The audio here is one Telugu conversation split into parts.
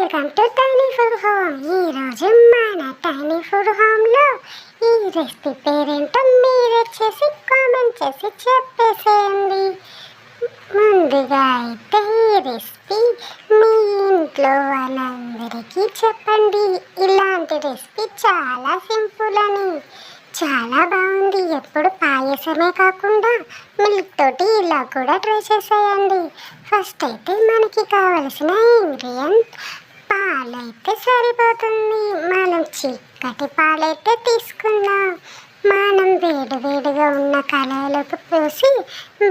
Welcome to tiny food home. ఈరోజు మన టైనీ ఫుడ్ హోమ్లో ఈ రెసిపీ పేరేంటో మీరు వచ్చేసి కామెంట్ చేసి చెప్పేసేయండి. ముందుగా అయితే ఈ రెసిపీ మీ ఇంట్లో వాళ్ళందరికీ చెప్పండి. ఇలాంటి రెసిపీ చాలా సింపుల్ అని, చాలా బాగుంది. ఎప్పుడు పాయసమే కాకుండా మిల్క్ తోటి ఇలా కూడా ట్రై చేసేయండి. ఫస్ట్ అయితే మనకి కావలసిన ఇంగ్రీడియంట్ పాలైతే సరిపోతుంది. మనం చిక్కటి పాలైతే తీసుకుందాం. మనం వేడివేడిగా ఉన్న కళాయిలోకి పోసి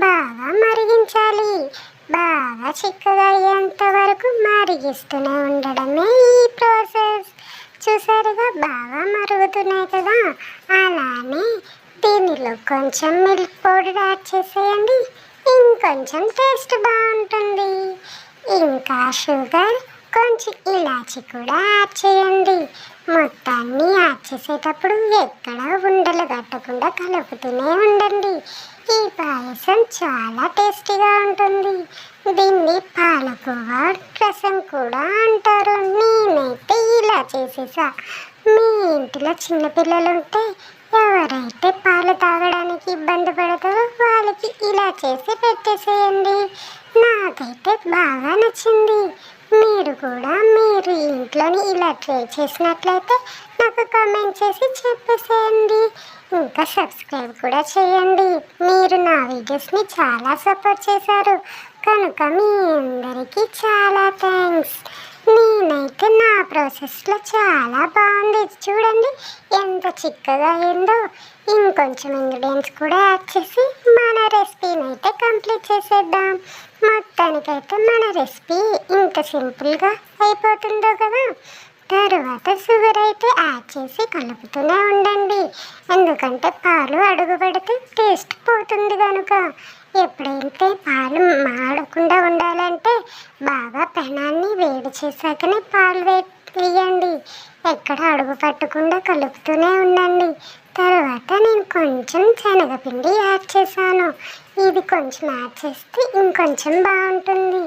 బాగా మరిగించాలి. బాగా చిక్కగా అయ్యేంత వరకు మరిగిస్తూనే ఉండడమే ఈ ప్రాసెస్. చూసారుగా బాగా మరుగుతున్నాయి కదా. అలానే దీనిలో కొంచెం మిల్క్ పౌడర్ యాడ్ చేసేయండి. ఇంకొంచెం టేస్ట్ బాగుంటుంది. ఇంకా షుగర్, కొంచెం ఇలాచి కూడా యాడ్ చేయండి. మొత్తాన్ని యాడ్ చేసేటప్పుడు ఎక్కడ ఉండలు కట్టకుండా కలుపుతూనే ఉండండి. ఈ పాయసం చాలా టేస్టీగా ఉంటుంది. దీన్ని పాలకోవా రసం కూడా అంటారు. నేనైతే ఇలా చేసేసా. మీ ఇంటిలో చిన్నపిల్లలు ఉంటే ఎవరైతే పాలు తాగడానికి ఇబ్బంది పడతారో వాళ్ళకి ఇలా చేసి పెట్టేసేయండి. నాకైతే బాగా నచ్చింది. మీరు కూడా మీరు ఇంట్లోని ఇలా ట్రై చేసినట్లయితే నాకు కామెంట్ చేసి చెప్పేసేయండి. ఇంకా సబ్స్క్రైబ్ కూడా చేయండి. మీరు నా వీడియోస్ని చాలా సపోర్ట్ చేశారు కనుక మీ అందరికీ చాలా థ్యాంక్స్. నేనైతే నా ప్రాసెస్లో చాలా బాగుంది. చూడండి ఎంత చిక్కగా అయిందో. ఇంకొంచెం ఇంగ్రీడియంట్స్ కూడా యాడ్ చేసి మన రెసిపీని అయితే కంప్లీట్ చేసేద్దాం. మొత్తానికైతే మన రెసిపీ ఇంత సింపుల్గా అయిపోతుందో కదా. తర్వాత షుగర్ అయితే యాడ్ చేసి కలుపుతూనే ఉండండి. ఎందుకంటే పాలు అడుగు పెడితే టేస్ట్ పోతుంది కనుక. ఎప్పుడైతే పాలు మాడకుండా ఉండాలంటే బాగా పెనాన్ని వేడి చేశాకనే పాలు వేయండి. ఎక్కడ అడుగు పట్టకుండా కలుపుతూనే ఉండండి. తర్వాత నేను కొంచెం శనగపిండి యాడ్ చేశాను. ఇది కొంచెం యాడ్ చేస్తే ఇంకొంచెం బాగుంటుంది.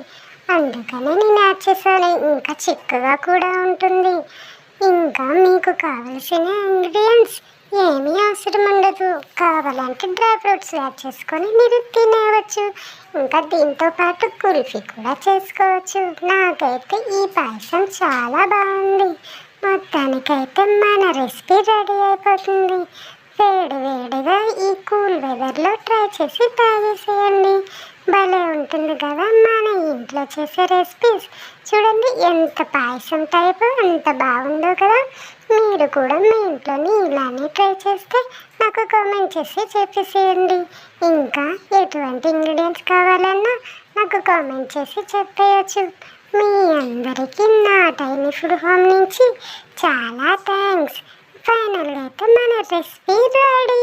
అందుకనే నేను యాడ్ చేశాను. ఇంకా చిక్కగా కూడా ఉంటుంది. ఇంకా మీకు కావలసిన ఇంగ్రీడియంట్స్ ఏమీ అవసరం ఉండదు. కావాలంటే డ్రై ఫ్రూట్స్ యాడ్ చేసుకొని మీరు తినేయవచ్చు. ఇంకా దీంతో పాటు కుల్ఫీ కూడా చేసుకోవచ్చు. నాకైతే ఈ పాయసం చాలా బాగుంది. మొత్తానికైతే మన రెసిపీ రెడీ అయిపోతుంది. వేడివేడిగా ఈ కూల్ వెదర్లో ట్రై చేసి తాగేసేయండి. భలే ఉంటుంది కదా మన ఇంట్లో చేసే రెసిపీస్. చూడండి ఎంత పాయసం టైపు ఎంత బాగుందో కదా. మీరు కూడా మీ ఇంట్లోని ఇలానే ట్రై చేస్తే నాకు కామెంట్ చేసి చెప్పేసేయండి. ఇంకా ఎటువంటి ఇంగ్రీడియంట్స్ కావాలన్నా నాకు కామెంట్ చేసి చెప్పేయచ్చు. మీ అందరికీ నా టైనీ ఫుడ్ హోమ్ నుంచి చాలా థ్యాంక్స్. ఫైనల్గా అయితే మన రెసిపీ రెడీ.